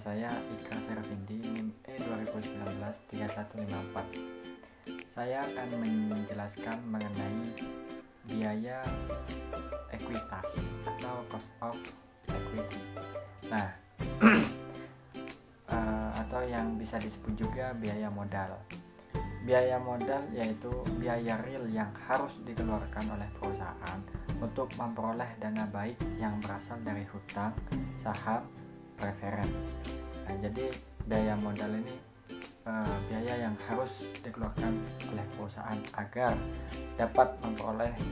saya Ikra Serafindi, NIM E2019-3154. Saya akan menjelaskan mengenai biaya ekuitas atau cost of equity. Nah, atau yang bisa disebut juga biaya modal. Biaya modal yaitu biaya real yang harus dikeluarkan oleh perusahaan untuk memperoleh dana baik yang berasal dari hutang, saham, preferen. Nah, jadi biaya modal ini biaya yang harus dikeluarkan oleh perusahaan agar dapat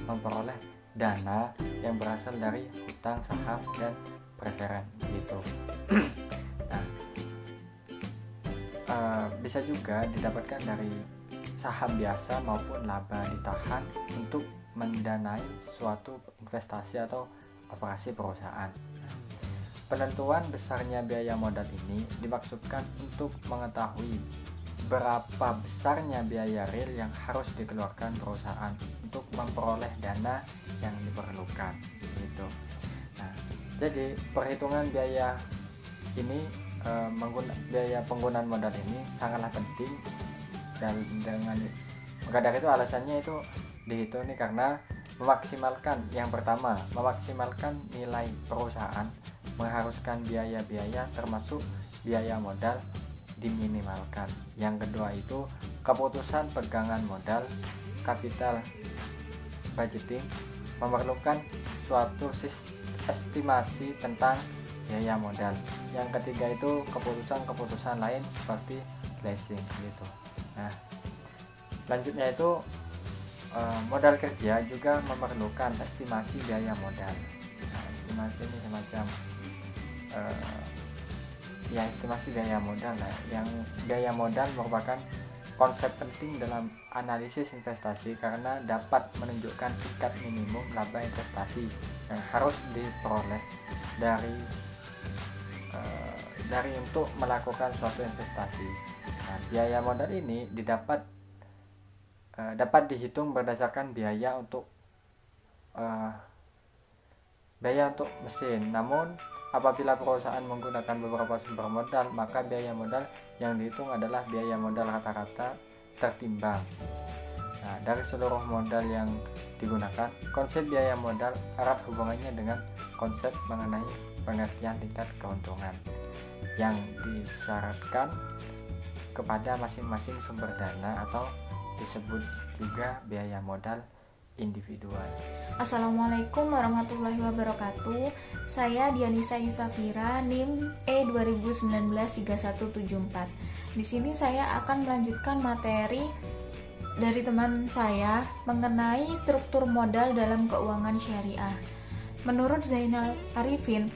memperoleh dana yang berasal dari hutang, saham, dan preferen gitu. Bisa juga didapatkan dari saham biasa maupun laba ditahan untuk mendanai suatu investasi atau operasi perusahaan. Penentuan besarnya biaya modal ini dimaksudkan untuk mengetahui berapa besarnya biaya real yang harus dikeluarkan perusahaan untuk memperoleh dana yang diperlukan gitu. Nah, jadi perhitungan biaya ini biaya penggunaan modal ini sangatlah penting, dan dengan maka dari itu alasannya itu dihitung nih karena yang pertama memaksimalkan nilai perusahaan, mengharuskan biaya-biaya termasuk biaya modal diminimalkan. Yang kedua itu keputusan pegangan modal, capital budgeting, memerlukan suatu estimasi tentang biaya modal. Yang ketiga itu keputusan lain seperti leasing gitu. Nah, selanjutnya itu modal kerja juga memerlukan estimasi biaya modal. Nah, estimasi ini semacam estimasi biaya modal. Nah, yang biaya modal merupakan konsep penting dalam analisis investasi karena dapat menunjukkan tingkat minimum laba investasi yang harus diperoleh dari untuk melakukan suatu investasi. Nah, biaya modal ini dapat dihitung berdasarkan biaya untuk mesin. Namun apabila perusahaan menggunakan beberapa sumber modal, maka biaya modal yang dihitung adalah biaya modal rata-rata tertimbang. Nah, dari seluruh modal yang digunakan, konsep biaya modal erat hubungannya dengan konsep mengenai pengertian tingkat keuntungan yang disyaratkan kepada masing-masing sumber dana atau disebut juga biaya modal individual. Assalamualaikum warahmatullahi wabarakatuh. Saya Dianisa Yusafira, NIM E2019-3174. Di sini saya akan melanjutkan materi dari teman saya mengenai struktur modal dalam keuangan syariah. Menurut Zainal Arifin,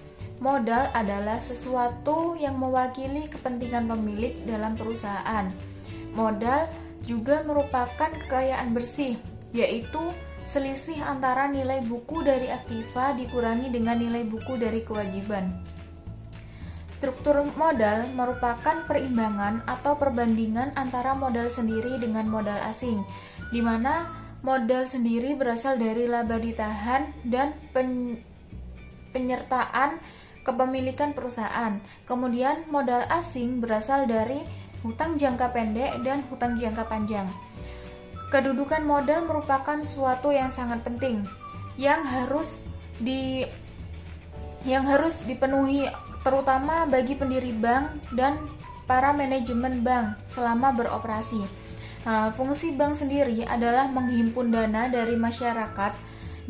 modal adalah sesuatu yang mewakili kepentingan pemilik dalam perusahaan. Modal juga merupakan kekayaan bersih, yaitu selisih antara nilai buku dari aktiva dikurangi dengan nilai buku dari kewajiban. Struktur modal merupakan perimbangan atau perbandingan antara modal sendiri dengan modal asing, di mana modal sendiri berasal dari laba ditahan dan penyertaan kepemilikan perusahaan. Kemudian modal asing berasal dari hutang jangka pendek dan hutang jangka panjang. Kedudukan modal merupakan suatu yang sangat penting yang harus dipenuhi terutama bagi pendiri bank dan para manajemen bank selama beroperasi. Nah, fungsi bank sendiri adalah menghimpun dana dari masyarakat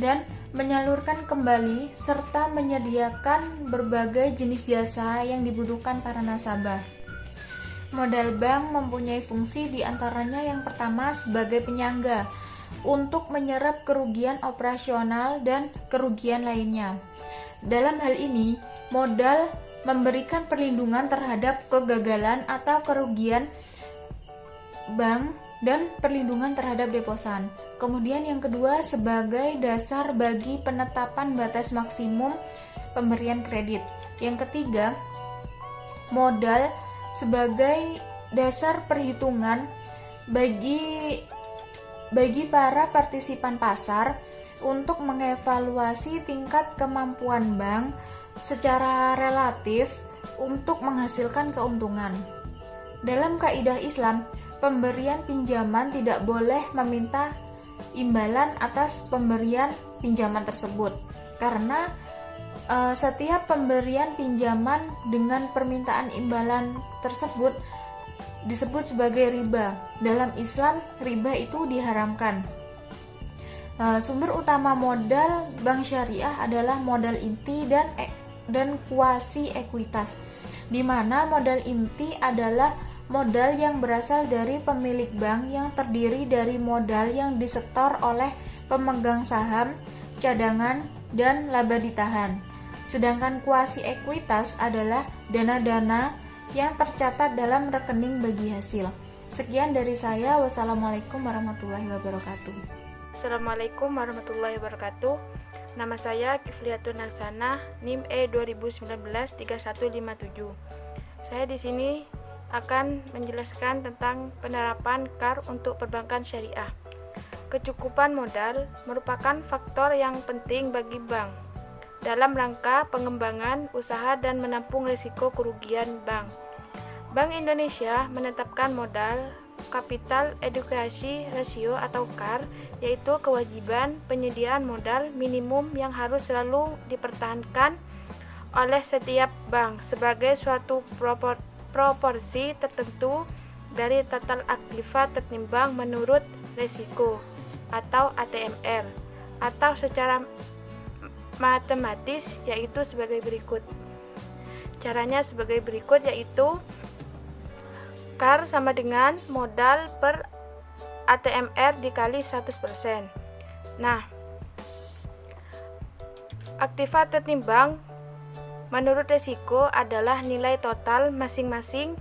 dan menyalurkan kembali serta menyediakan berbagai jenis jasa yang dibutuhkan para nasabah. Modal bank mempunyai fungsi diantaranya yang pertama sebagai penyangga untuk menyerap kerugian operasional dan kerugian lainnya. Dalam hal ini, modal memberikan perlindungan terhadap kegagalan atau kerugian bank dan perlindungan terhadap deposan. Kemudian yang kedua sebagai dasar bagi penetapan batas maksimum pemberian kredit. Yang ketiga, modal sebagai dasar perhitungan bagi para partisipan pasar untuk mengevaluasi tingkat kemampuan bank secara relatif untuk menghasilkan keuntungan. Dalam kaidah Islam, pemberian pinjaman tidak boleh meminta imbalan atas pemberian pinjaman tersebut, karena setiap pemberian pinjaman dengan permintaan imbalan tersebut disebut sebagai riba. Dalam Islam, riba itu diharamkan. Sumber utama modal bank syariah adalah modal inti dan kuasi ekuitas, di mana modal inti adalah modal yang berasal dari pemilik bank yang terdiri dari modal yang disetor oleh pemegang saham, cadangan, dan laba ditahan. Sedangkan kuasi ekuitas adalah dana-dana yang tercatat dalam rekening bagi hasil. Sekian dari saya. Wassalamualaikum warahmatullahi wabarakatuh. Assalamualaikum warahmatullahi wabarakatuh. Nama saya Kifliatun Hasanah, NIM E 2019-3157. Saya di sini akan menjelaskan tentang penerapan KAR untuk perbankan syariah. Kecukupan modal merupakan faktor yang penting bagi bank dalam rangka pengembangan usaha dan menampung risiko kerugian bank. Bank Indonesia menetapkan modal Capital Adequacy Ratio atau CAR, yaitu kewajiban penyediaan modal minimum yang harus selalu dipertahankan oleh setiap bank sebagai suatu proporsi tertentu dari total aktiva tertimbang menurut risiko atau ATMR, atau secara matematis yaitu sebagai berikut. Caranya sebagai berikut, yaitu CAR sama dengan modal per ATMR dikali 100%. Nah, aktiva tertimbang menurut risiko adalah nilai total masing-masing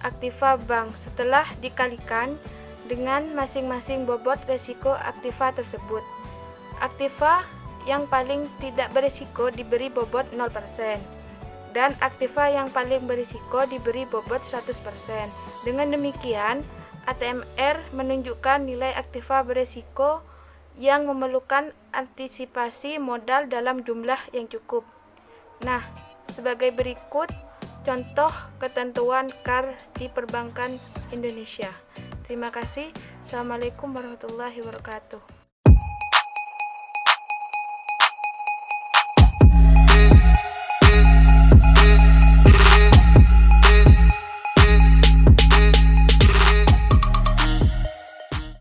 aktiva bank setelah dikalikan dengan masing-masing bobot risiko aktiva tersebut. Aktiva yang paling tidak berisiko diberi bobot 0%. Dan aktiva yang paling berisiko diberi bobot 100%. Dengan demikian, ATMR menunjukkan nilai aktiva berisiko yang memerlukan antisipasi modal dalam jumlah yang cukup. Nah, sebagai berikut contoh ketentuan KAR di perbankan Indonesia. Terima kasih. Assalamualaikum warahmatullahi wabarakatuh.